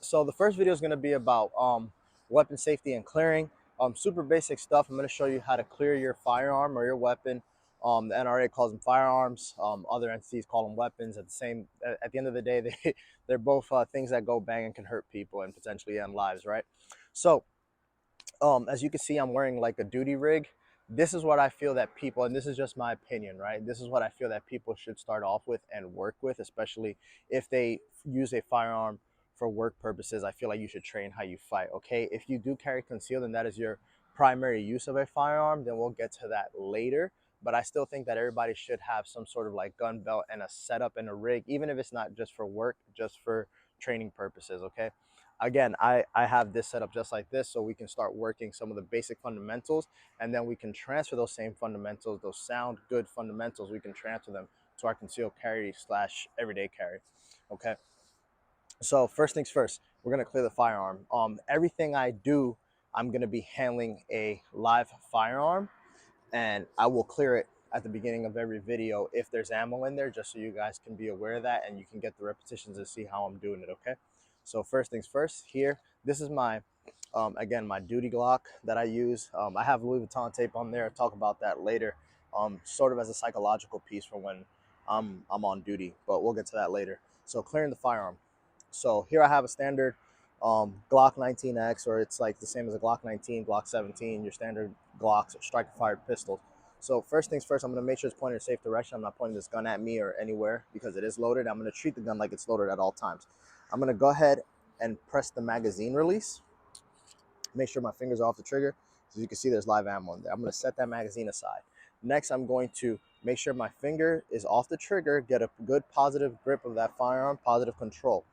So the first video is going to be about weapon safety and clearing. Super basic stuff. I'm going to show you how to clear your firearm or your weapon. The NRA calls them firearms. Other entities call them weapons. At the end of the day, they're both things that go bang and can hurt people and potentially end lives, right? So as you can see, I'm wearing like a duty rig. This is what I feel that people, and this is just my opinion, right? This is what I feel that people should start off with and work with, especially if they use a firearm for work purposes. I feel like you should train how you fight, okay? If you do carry concealed and that is your primary use of a firearm, then we'll get to that later. But I still think that everybody should have some sort of like gun belt and a setup and a rig, even if it's not just for work, just for training purposes, okay? Again, I have this set up just like this so we can start working some of the basic fundamentals, and then we can transfer those same fundamentals, those sound good fundamentals, we can transfer them to our concealed carry slash everyday carry. Okay, so first things first, we're going to clear the firearm. Everything I do, I'm going to be handling a live firearm, and I will clear it at the beginning of every video if there's ammo in there, just so you guys can be aware of that and you can get the repetitions and see how I'm doing it. Okay, so first things first, here, this is my again, my duty Glock that I use. I have Louis Vuitton tape on there. I'll talk about that later, sort of as a psychological piece for when I'm on duty, but we'll get to that later. So clearing the firearm. So here I have a standard Glock 19X, or it's like the same as a Glock 19, Glock 17, your standard Glocks or striker fired pistols. So first things first, I'm going to make sure it's pointed in a safe direction. I'm not pointing this gun at me or anywhere because it is loaded. I'm going to treat the gun like it's loaded at all times. I'm going to go ahead and press the magazine release. Make sure my fingers are off the trigger. So you can see there's live ammo in there. I'm going to set that magazine aside. Next, I'm going to make sure my finger is off the trigger, get a good positive grip of that firearm, positive control.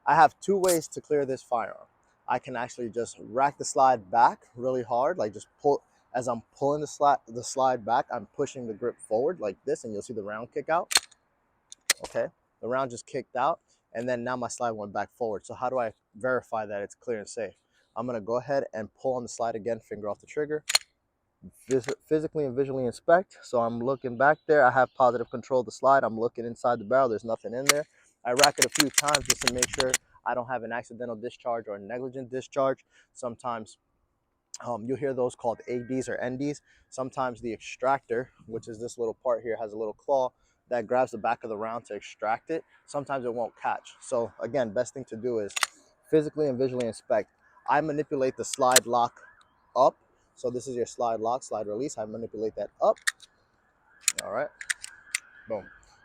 I have two ways to clear this firearm. I can actually just rack the slide back really hard, like just pull. As I'm pulling the slide back, I'm pushing the grip forward like this, and you'll see the round kick out. Okay, the round just kicked out, and then now my slide went back forward. So how do I verify that it's clear and safe? I'm gonna go ahead and pull on the slide again, finger off the trigger, physically and visually inspect. So I'm looking back there. I have positive control of the slide. I'm looking inside the barrel. There's nothing in there. I rack it a few times just to make sure I don't have an accidental discharge or a negligent discharge. Sometimes you'll hear those called ADs or NDs. Sometimes the extractor, which is this little part here, has a little claw that grabs the back of the round to extract it. Sometimes it won't catch. So again, best thing to do is physically and visually inspect. I manipulate the slide lock up. So this is your slide lock, slide release. I manipulate that up. All right, boom,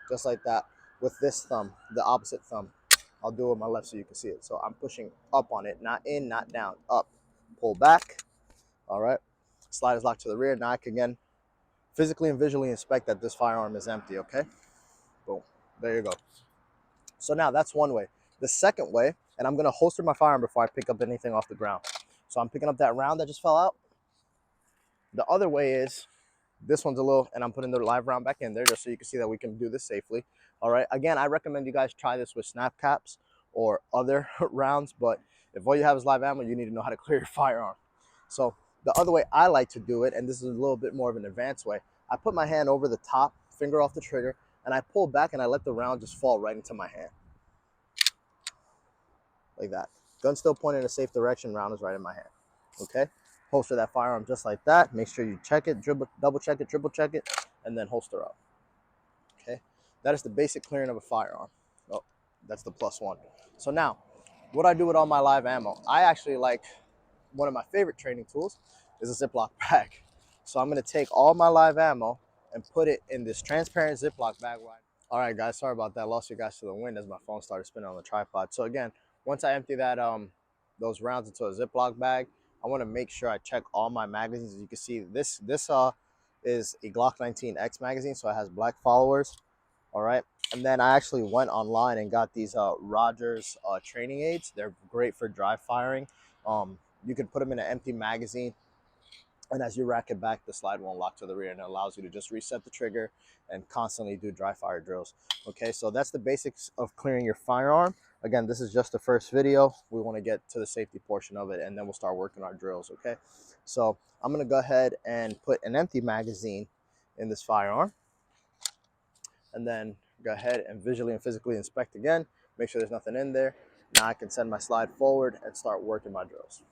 just like that. With this thumb, the opposite thumb, I'll do it with my left so you can see it. So I'm pushing up on it, not in, not down, up. Pull back. All right, slide is locked to the rear. Now I can again physically and visually inspect that this firearm is empty. Okay, boom, there you go. So now that's one way. The second way, and I'm gonna holster my firearm before I pick up anything off the ground. So I'm picking up that round that just fell out. The other way is this one's a little, and I'm putting the live round back in there just so you can see that we can do this safely. All right, again, I recommend you guys try this with snap caps or other rounds, but if all you have is live ammo, you need to know how to clear your firearm. So the other way I like to do it, and this is a little bit more of an advanced way, I put my hand over the top, finger off the trigger, and I pull back and I let the round just fall right into my hand. Like that. Gun still pointing in a safe direction, round is right in my hand. Okay? Holster that firearm just like that. Make sure you check it, double check it, triple check it, and then holster up. Okay? That is the basic clearing of a firearm. Oh, that's the +1. So now, what I do with all my live ammo, I actually like, one of my favorite training tools is a Ziploc bag. So I'm gonna take all my live ammo and put it in this transparent Ziploc bag. All right, guys, sorry about that. Lost you guys to the wind as my phone started spinning on the tripod. So again, once I empty that those rounds into a Ziploc bag, I want to make sure I check all my magazines. As you can see, this is a Glock 19X magazine, so it has black followers. All right, and then I actually went online and got these Rogers training aids. They're great for dry firing. You can put them in an empty magazine, and as you rack it back, the slide won't lock to the rear, and it allows you to just reset the trigger and constantly do dry fire drills. Okay, so that's the basics of clearing your firearm. Again, this is just the first video. We want to get to the safety portion of it, and then we'll start working our drills. Okay, so I'm going to go ahead and put an empty magazine in this firearm, and then go ahead and visually and physically inspect again. Make sure there's nothing in there. Now I can send my slide forward and start working my drills.